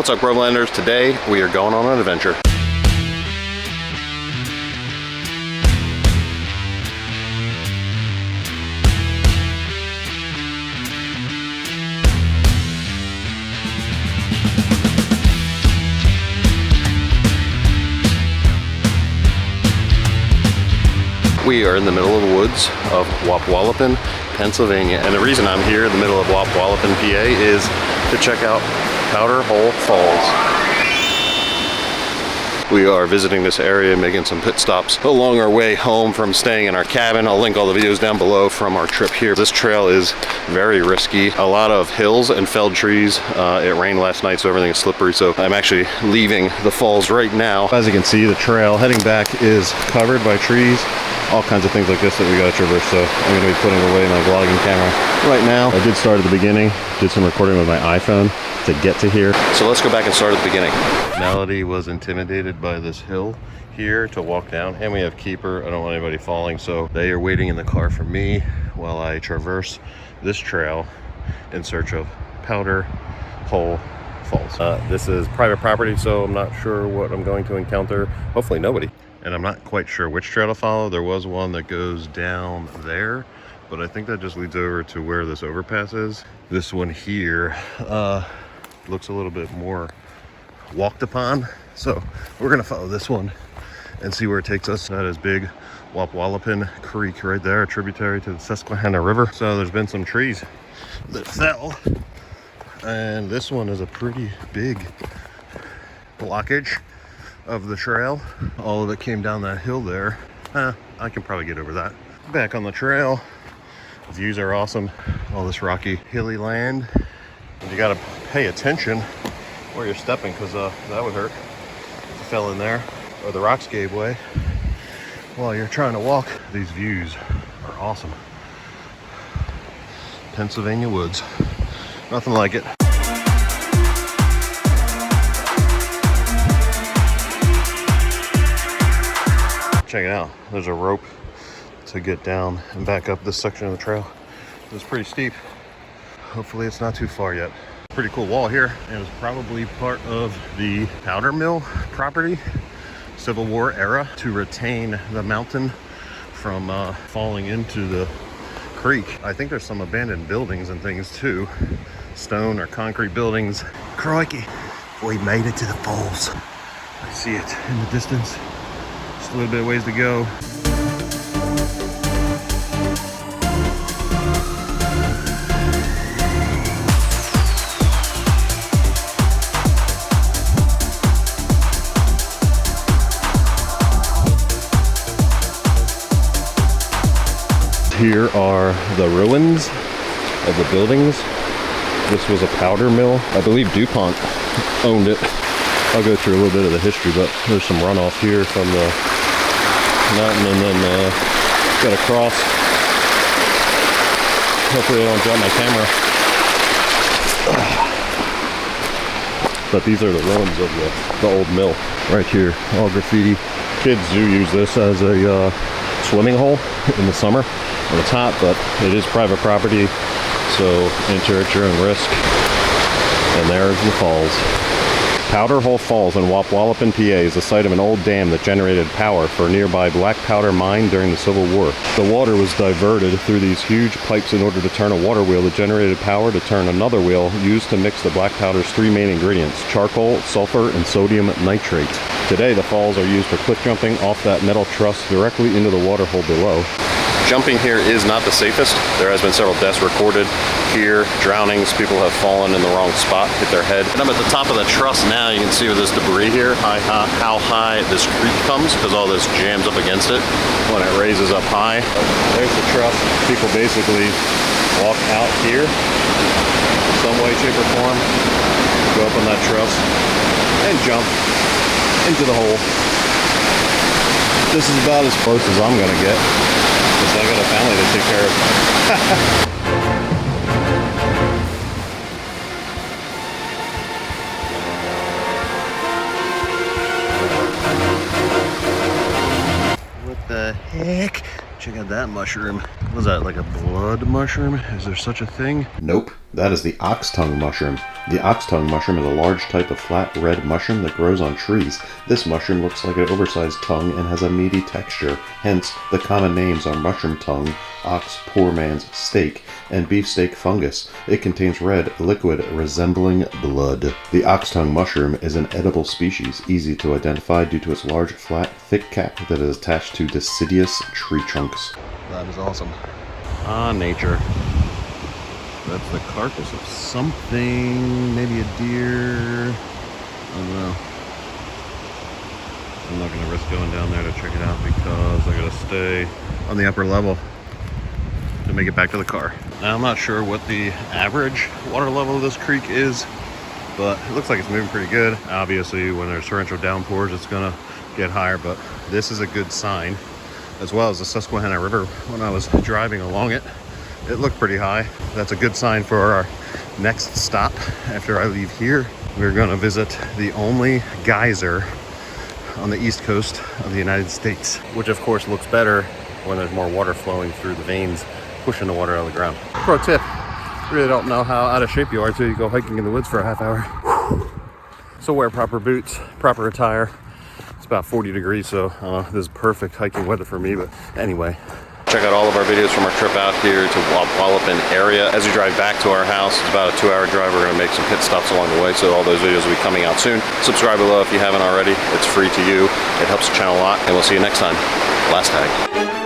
What's up, Grovelanders? Today we are going on an adventure. We are in the middle of the woods of Wapwallopen, Pennsylvania. And the reason I'm here in the middle of Wapwallopen, PA is to check out Powder Hole Falls. We are visiting this area, making some pit stops along our way home from staying in our cabin. I'll link all the videos down below from our trip here. This trail is very risky. A lot of hills and felled trees. It rained last night, so everything is slippery. So I'm actually leaving the falls right now. As you can see, the trail heading back is covered by trees. All kinds of things like this that we gotta traverse, so I'm gonna be putting away my vlogging camera right now. I did start at the beginning, did some recording with my iPhone to get to here. So let's go back and start at the beginning. Melody was intimidated by this hill here to walk down, and we have Keeper. I don't want anybody falling, so they are waiting in the car for me while I traverse this trail in search of Powder Hole Falls. This is private property, so I'm not sure what I'm going to encounter. Hopefully nobody. And I'm not quite sure which trail to follow. There was one that goes down there, but I think that just leads over to where this overpass is. This one here looks a little bit more walked upon. So we're gonna follow this one and see where it takes us. That is big Wapwallopen Creek right there, a tributary to the Susquehanna River. So there's been some trees that fell. And this one is a pretty big blockage of the trail. All of it came down that hill there. I can probably get over that. Back on the trail, views are awesome. All this rocky, hilly land. And you gotta pay attention where you're stepping, because that would hurt if you fell in there or the rocks gave way while you're trying to walk. These views are awesome. Pennsylvania woods, nothing like it. Check it out, there's a rope to get down and back up this section of the trail. It's pretty steep. Hopefully it's not too far yet. Pretty cool wall here, and it was probably part of the powder mill property, Civil War era, to retain the mountain from falling into the creek. I think there's some abandoned buildings and things too, stone or concrete buildings. Crikey, we made it to the falls. I see it in the distance. Just a little bit of ways to go. Here are the ruins of the buildings. This was a powder mill. I believe DuPont owned it. I'll go through a little bit of the history, but there's some runoff here from the mountain, and then got a cross. Hopefully I don't drop my camera. But these are the ruins of the old mill right here, all graffiti. Kids do use this as a swimming hole in the summer. When it's hot, but it is private property, so enter at your own risk. And there's the falls. Powder Hole Falls in Wapwallopen, PA is the site of an old dam that generated power for a nearby black powder mine during the Civil War. The water was diverted through these huge pipes in order to turn a water wheel that generated power to turn another wheel used to mix the black powder's three main ingredients: charcoal, sulfur, and sodium nitrate. Today, the falls are used for cliff jumping off that metal truss directly into the water hole below. Jumping here is not the safest. There has been several deaths recorded here, drownings. People have fallen in the wrong spot, hit their head. And I'm at the top of the truss now. You can see with this debris here, how high this creek comes, because all this jams up against it when it raises up high. There's the truss. People basically walk out here in some way, shape, or form, go up on that truss, and jump into the hole. This is about as close as I'm gonna get, because I got a family to take care of. What the heck Check out that mushroom. What is that, like a blood mushroom? Is there such a thing? Nope. That is the ox tongue mushroom. The ox tongue mushroom is a large type of flat red mushroom that grows on trees. This mushroom looks like an oversized tongue and has a meaty texture. Hence, the common names are mushroom tongue, ox poor man's steak, and beefsteak fungus. It contains red liquid resembling blood. The ox tongue mushroom is an edible species, easy to identify due to its large, flat, thick cap that is attached to deciduous tree trunks. That is awesome. Nature. That's the carcass of something, maybe a deer. I don't know. I'm not gonna risk going down there to check it out because I gotta stay on the upper level to make it back to the car. Now, I'm not sure what the average water level of this creek is, but it looks like it's moving pretty good. Obviously, when there's torrential downpours, it's gonna get higher, but this is a good sign, as well as the Susquehanna River. When I was driving along it, it looked pretty high. That's a good sign for our next stop. After I leave here, we're gonna visit the only geyser on the east coast of the United States, which of course looks better when there's more water flowing through the veins, pushing the water out of the ground. Pro tip, you really don't know how out of shape you are until you go hiking in the woods for a half hour. So wear proper boots, proper attire. It's about 40 degrees, so this is perfect hiking weather for me, but anyway. Check out all of our videos from our trip out here to Wapwallopen area. As we drive back to our house, it's about a 2-hour drive. We're gonna make some pit stops along the way, so all those videos will be coming out soon. Subscribe below if you haven't already. It's free to you. It helps the channel a lot, and we'll see you next time. Last tag.